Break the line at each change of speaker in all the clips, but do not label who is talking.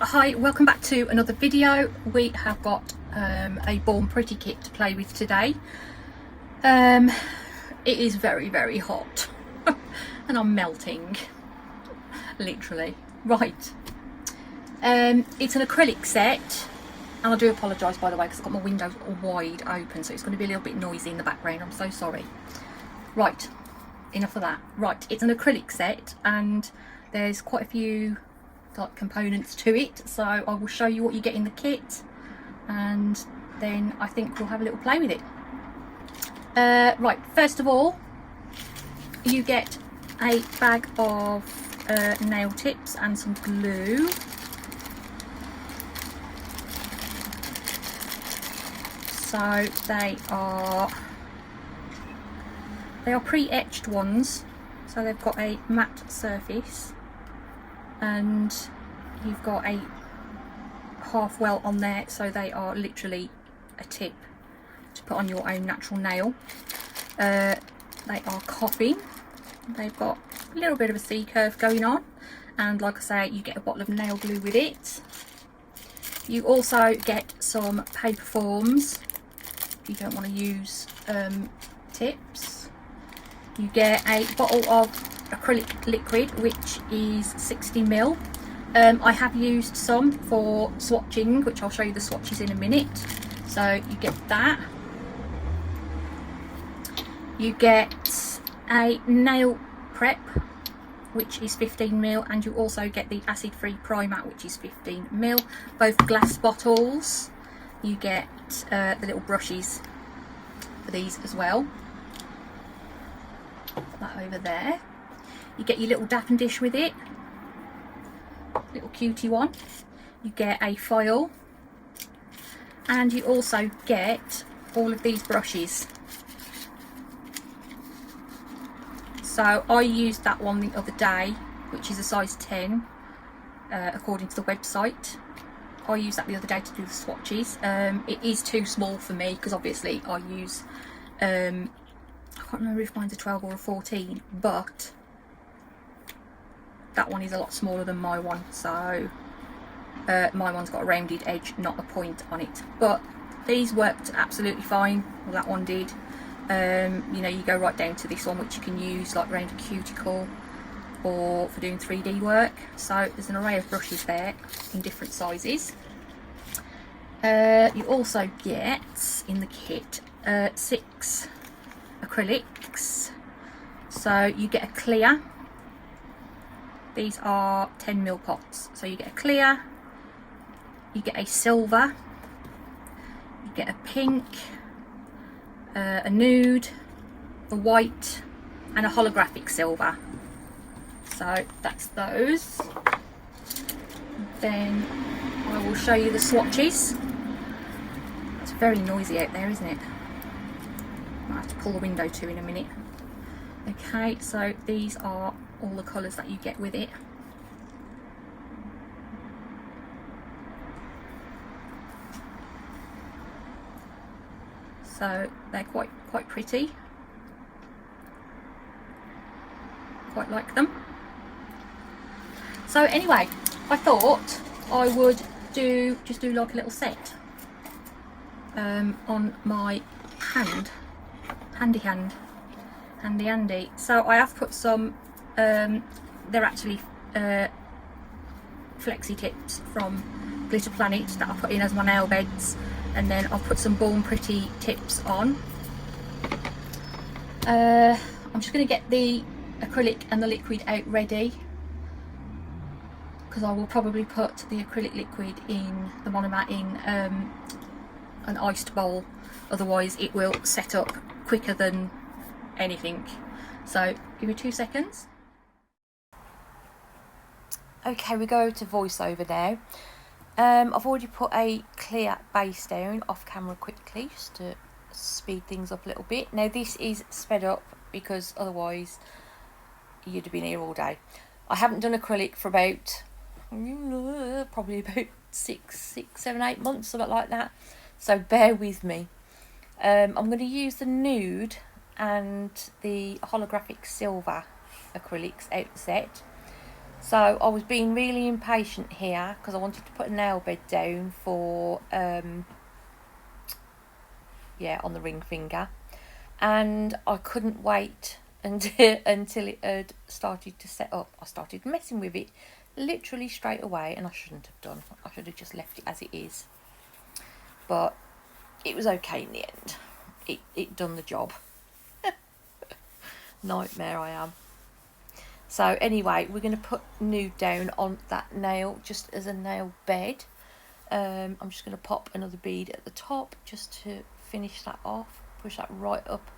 Hi, welcome back to another video. We have got a Born Pretty kit to play with today. It is very hot and I'm melting, literally. Right, it's an acrylic set, and I do apologise by the way because I've got my windows all wide open, so it's going to be a little bit noisy in the background. I'm so sorry. Right, enough of that. Right, it's an acrylic set and there's quite a few like components to it, so I will show you what you get in the kit and then I think we'll have a little play with it. Right, first of all you get a bag of nail tips and some glue. So they are pre-etched ones, so they've got a matte surface and you've got a half welt on there, so they are literally a tip to put on your own natural nail. They are coffee. They've got a little bit of a C curve going on, and like I say, you get a bottle of nail glue with it. You also get some paper forms if you don't want to use tips. You get a bottle of acrylic liquid, which is 60ml. I have used some for swatching, which I'll show you the swatches in a minute. So you get that. You get a nail prep, which is 15ml, and you also get the acid-free primer, which is 15ml. Both glass bottles. You get the little brushes for these as well. Put that over there. You get your little dappen dish with it, little cutie one. You get a file, and you also get all of these brushes. So I used that one the other day, which is a size 10 according to the website. I used that the other day to do the swatches. It is too small for me because obviously I use I can't remember if mine's a 12 or a 14, but that one is a lot smaller than my one, so my one's got a rounded edge, not a point on it. But these worked absolutely fine. Well, that one did. You know, you go right down to this one, which you can use like around a cuticle or for doing 3D work. So there's an array of brushes there in different sizes. You also get in the kit 6 acrylics. So you get a clear. These are 10ml pots. So you get a clear, you get a silver, you get a pink, a nude, a white, and a holographic silver. So that's those. Then I will show you the swatches. It's very noisy out there, isn't it? I have to pull the window to in a minute. Okay, so these are all the colours that you get with it. So they're quite pretty. Quite like them. So anyway, I thought I would just do like a little set on my handy. So I have put some they're actually flexi tips from Glitter Planet that I put in as my nail beds, and then I've put some Born Pretty tips on. I'm just going to get the acrylic and the liquid out ready, because I will probably put the acrylic liquid in the monomer in an iced bowl, otherwise it will set up quicker than anything. So give me 2 seconds. Okay, we go to voiceover now. I've already put a clear base down off camera quickly just to speed things up a little bit. Now this is sped up because otherwise you'd have been here all day. I haven't done acrylic for about probably about 6, 7, 8 months, something like that, so bear with me.
I'm going to use the Nude and the holographic silver acrylics out the set. So I was being really impatient here because I wanted to put a nail bed down for yeah, on the ring finger, and I couldn't wait until it had started to set up. I started messing with it literally straight away, and I shouldn't have done. I should have just left it as it is, but it was okay in the end. It done the job. Nightmare I am. So anyway, we're going to put Nude down on that nail just as a nail bed. I'm just going to pop another bead at the top just to finish that off. Push that right up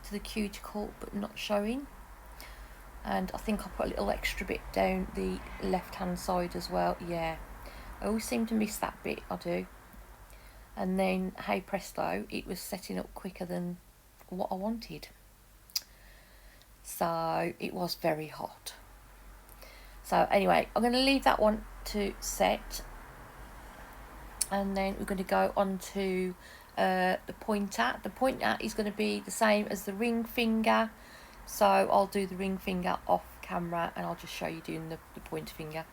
to the cuticle but not showing. And I think I'll put a little extra bit down the left hand side as well. Yeah, I always seem to miss that bit, I do. And then, hey presto, it was setting up quicker than what I wanted. So it was very hot. So anyway, I'm going to leave that one to set, and then we're going to go on to the pointer. The pointer is going to be the same as the ring finger, so I'll do the ring finger off camera and I'll just show you doing the pointer finger.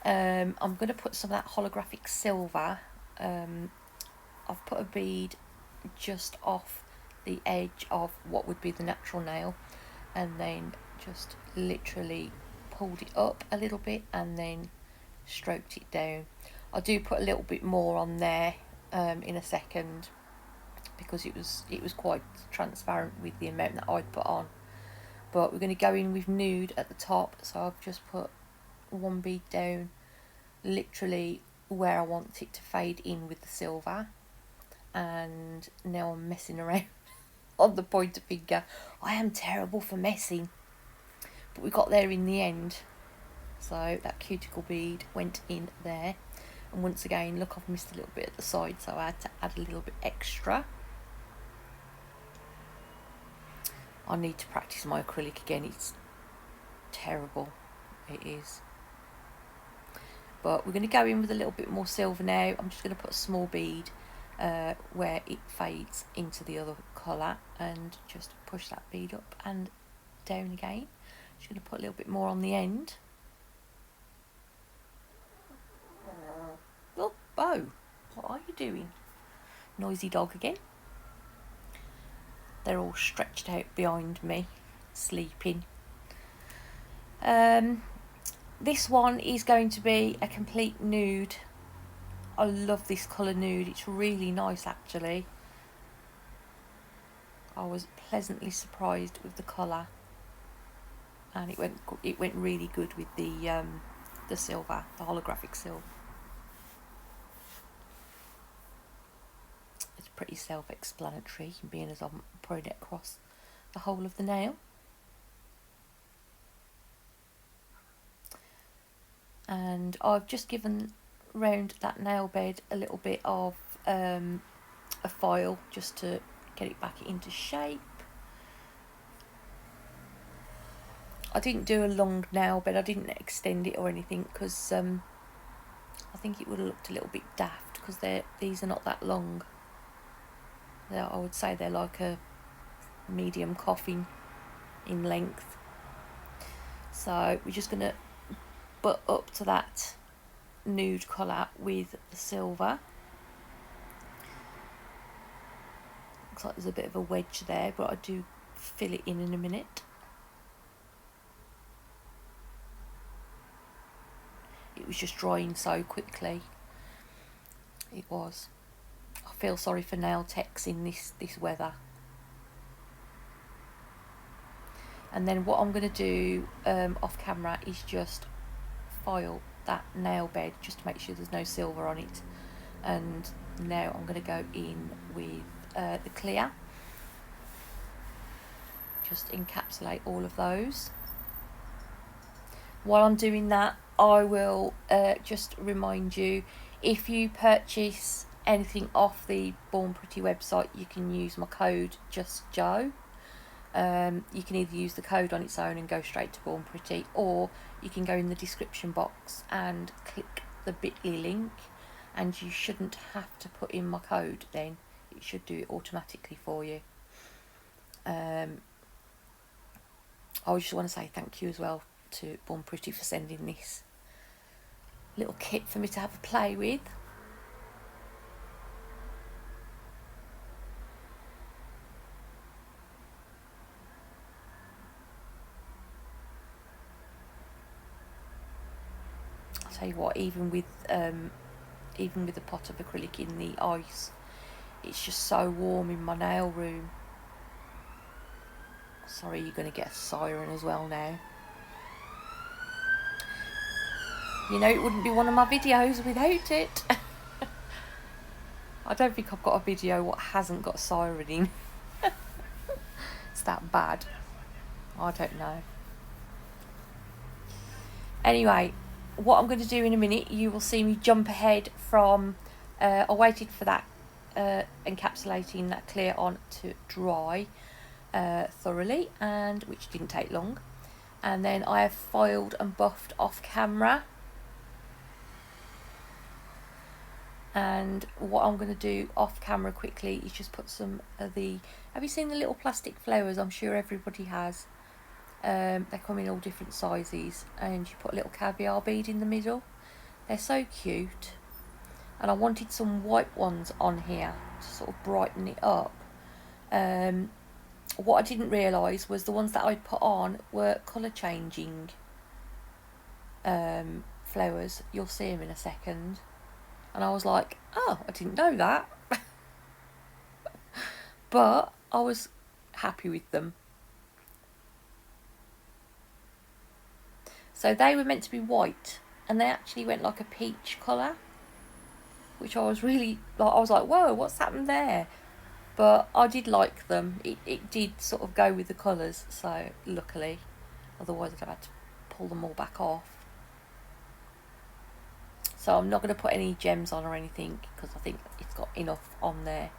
I'm going to put some of that holographic silver. I've put a bead just off the edge of what would be the natural nail, and then just literally pulled it up a little bit and then stroked it down. I do put a little bit more on there in a second, because it was quite transparent with the amount that I'd put on. But we're going to go in with Nude at the top, so I've just put one bead down literally where I want it to fade in with the silver, and now I'm messing around on the pointer finger. I am terrible for messing, but we got there in the end. So that cuticle bead went in there, and once again, look, I've missed a little bit at the side, so I had to add a little bit extra. I need to practice my acrylic again. It's terrible, it is. But we're going to go in with a little bit more silver now. I'm just going to put a small bead where it fades into the other colour, and just push that bead up and down again. Just going to put a little bit more on the end. Oh, Bo, what are you doing? Noisy dog again. They're all stretched out behind me, sleeping. This one is going to be a complete nude. I love this colour Nude. It's really nice, actually. I was pleasantly surprised with the colour, and it went really good with the silver, the holographic silver. It's pretty self-explanatory, being as I'm pouring it across the whole of the nail. And I've just given round that nail bed a little bit of a foil just to get it back into shape. I didn't do a long nail bed, I didn't extend it or anything, because I think it would have looked a little bit daft, because these are not that long. I would say they're like a medium coffin in length. So we're just going to butt up to that nude colour with the silver. Looks like there's a bit of a wedge there, but I do fill it in a minute. It was just drying so quickly. It was. I feel sorry for nail techs in this weather. And then what I'm going to do off camera is just file that nail bed just to make sure there's no silver on it. And now I'm going to go in with the clear. Just encapsulate all of those. While I'm doing that, I will just remind you, if you purchase anything off the Born Pretty website, you can use my code JUSTJO. You can either use the code on its own and go straight to Born Pretty, or you can go in the description box and click the bit.ly link, and you shouldn't have to put in my code then. it should do it automatically for you. I just want to say thank you as well to Born Pretty for sending this little kit for me to have a play with. I'll tell you what, even with a pot of acrylic in the ice, it's just so warm in my nail room. Sorry, you're going to get a siren as well now. You know, it wouldn't be one of my videos without it. I don't think I've got a video what hasn't got a siren in. It's that bad. I don't know. Anyway, what I'm going to do in a minute, you will see me jump ahead from... I waited for that encapsulating that clear on to dry thoroughly, and which didn't take long. And then I have foiled and buffed off camera. And what I'm going to do off camera quickly is just put some of the... Have you seen the little plastic flowers? I'm sure everybody has. They come in all different sizes, and you put a little caviar bead in the middle. They're so cute. And I wanted some white ones on here to sort of brighten it up. What I didn't realise was the ones that I'd put on were colour changing flowers. You'll see them in a second. And I was like, oh, I didn't know that. But I was happy with them. So they were meant to be white, and they actually went like a peach colour, which I was really, like, I was like, whoa, what's happened there? But I did like them. It did sort of go with the colours, so luckily. Otherwise I'd have had to pull them all back off. So I'm not going to put any gems on or anything, because I think it's got enough on there.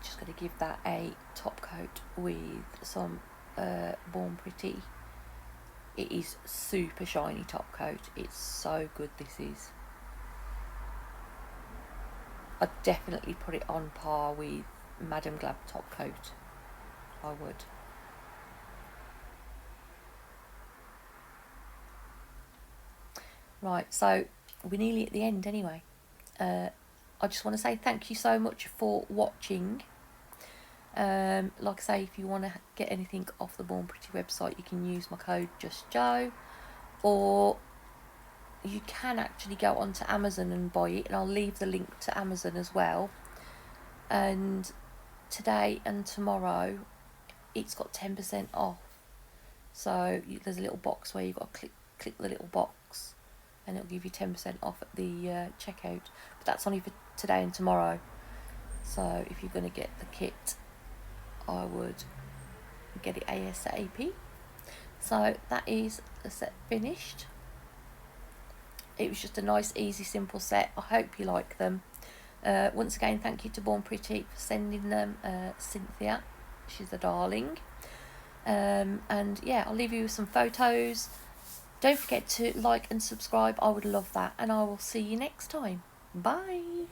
Just going to give that a top coat with some Born Pretty. It is super shiny top coat. It's so good, this is. I'd definitely put it on par with Madame Glab top coat. I would. Right, so we're nearly at the end anyway. I just want to say thank you so much for watching. Like I say, if you want to get anything off the Born Pretty website, you can use my code JUSTJO, or you can actually go onto Amazon and buy it, and I'll leave the link to Amazon as well. And today and tomorrow it's got 10% off, so there's a little box where you've got to click the little box, and it'll give you 10% off at the checkout. But that's only for today and tomorrow, so if you're going to get the kit, I would get it ASAP. So that is the set finished. It was just a nice, easy, simple set. I hope you like them. Once again, thank you to Born Pretty for sending them. Cynthia, she's a darling. And yeah, I'll leave you with some photos. Don't forget to like and subscribe. I would love that. And I will see you next time. Bye.